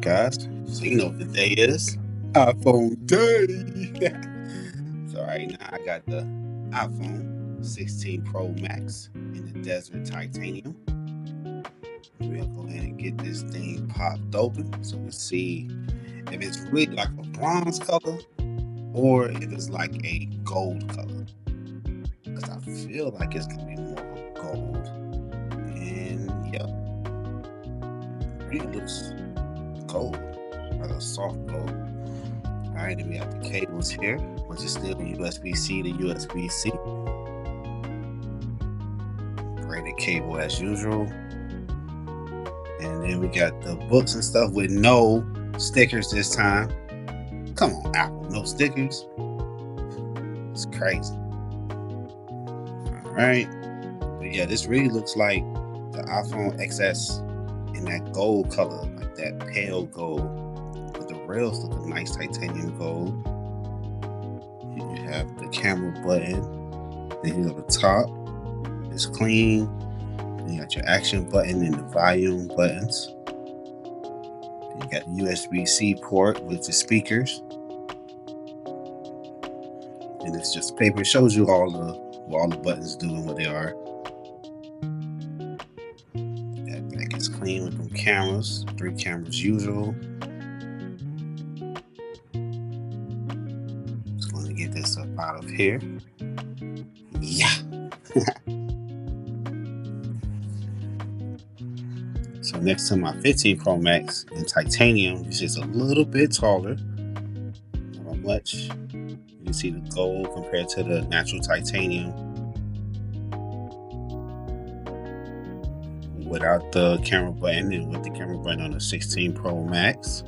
guys. So you know what the day is. iPhone day. So right now I got the iPhone 16 Pro Max in the Desert Titanium. We'll go ahead and get this thing popped open so we see if it's really like a bronze color or if it's like a gold color. Because I feel like it's gonna be more of a gold. And yeah, it really looks gold, like a soft gold. Alright, then we have the cables here, which is still USB-C to USB-C. Braided cable as usual. And then we got the books and stuff with no stickers this time. Come on, Apple, no stickers. It's crazy. Alright. But yeah, this really looks like the iPhone XS in that gold color, like that pale gold. But the rails look a nice titanium gold. Here you have the camera button. Then here at the top, it's clean. Then you got your action button and the volume buttons. Then you got the USB-C port with the speakers. And it's just paper. It shows you what all the buttons do and what they are. That back is clean with them cameras. 3 cameras usual. Just going to get this up out of here. Yeah. So next to my 15 Pro Max in titanium, it's just a little bit taller. Not much. You can see the gold compared to the natural titanium without the camera button and with the camera button on the 16 Pro Max.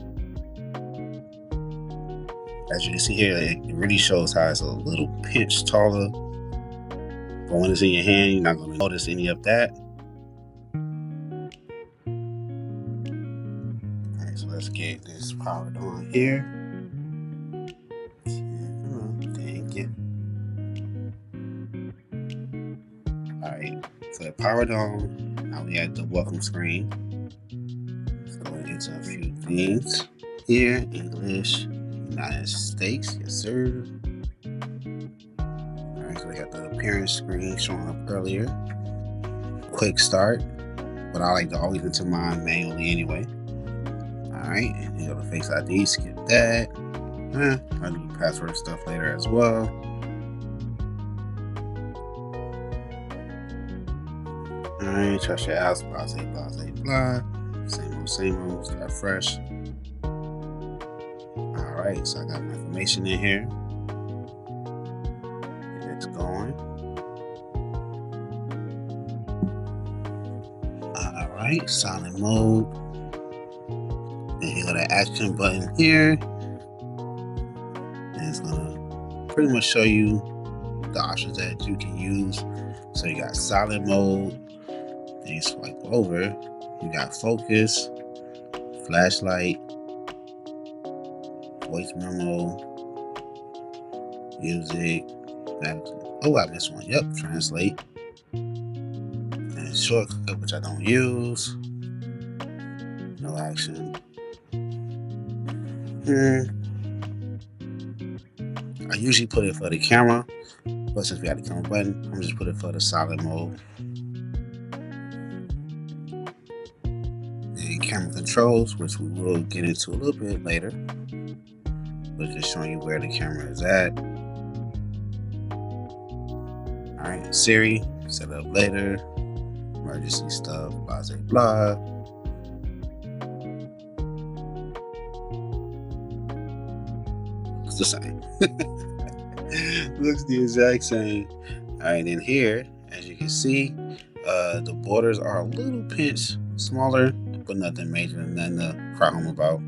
As you can see here, it really shows how it's a little pinch taller. But when it's in your hand, you're not going to notice any of that. Alright, so let's get this powered on here. Thank you. Alright, so it powered on. Now we have the welcome screen. Let's go into a few things here. English, United States, yes sir. Alright, so we got the appearance screen showing up earlier. Quick start, but I like to always enter mine manually anyway. Alright, and you go to Face ID, skip that. I'll do the password stuff later as well. Alright, trust your apps, blah. Same old, start fresh. Alright, so I got my information in here. Get it going. Alright, silent mode. Then you got an action button here. And it's gonna pretty much show you the options that you can use. So you got silent mode. Then you swipe over. You got focus, flashlight, voice memo, music. Oh, I missed one. Yep, translate. And shortcut, which I don't use. No action. I usually put it for the camera, but since we got the camera button, I'm just put it for the silent mode. And camera controls, which we will get into a little bit later, but just showing you where the camera is at. Alright, Siri, set up later, emergency stuff, blah. It's the same. Looks the exact same. Alright, in here, as you can see, the borders are a little pinch smaller, but nothing major, nothing to cry home about.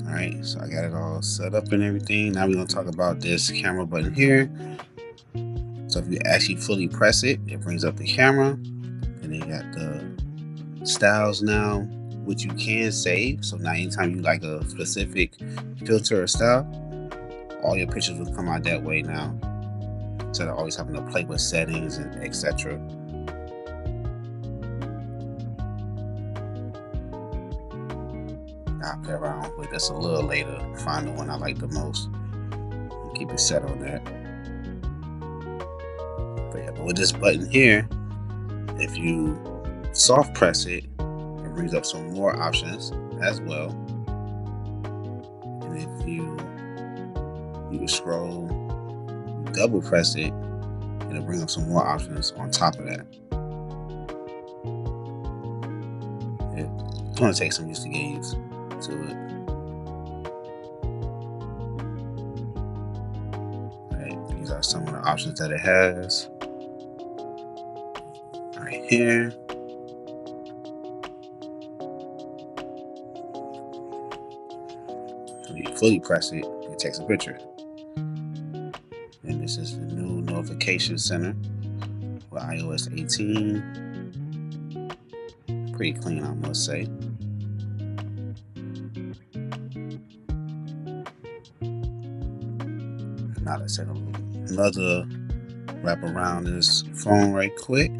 Alright, so I got it all set up and everything. Now we're going to talk about this camera button here. So if you actually fully press it, it brings up the camera. And then you got the styles now, which you can save. So now anytime you like a specific filter or style, all your pictures will come out that way now, instead of always having to play with settings and etc. I'll play around with this a little later, find the one I like the most, and keep it set on that. But with this button here, if you soft press it, it brings up some more options as well. And if you scroll, double press it, it'll bring up some more options on top of that. It's going to take some use to get used to it. Alright, these are some of the options that it has. Right here. When you fully press it, it takes a picture. And this is the new notification center for iOS 18. Pretty clean, I must say. Now let's take another wrap around this phone right quick.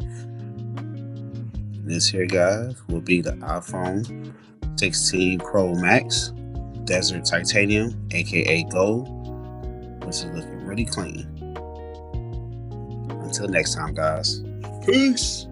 This here, guys, will be the iPhone 16 Pro Max Desert Titanium, aka Gold, which is looking really clean. Until next time, guys. Peace.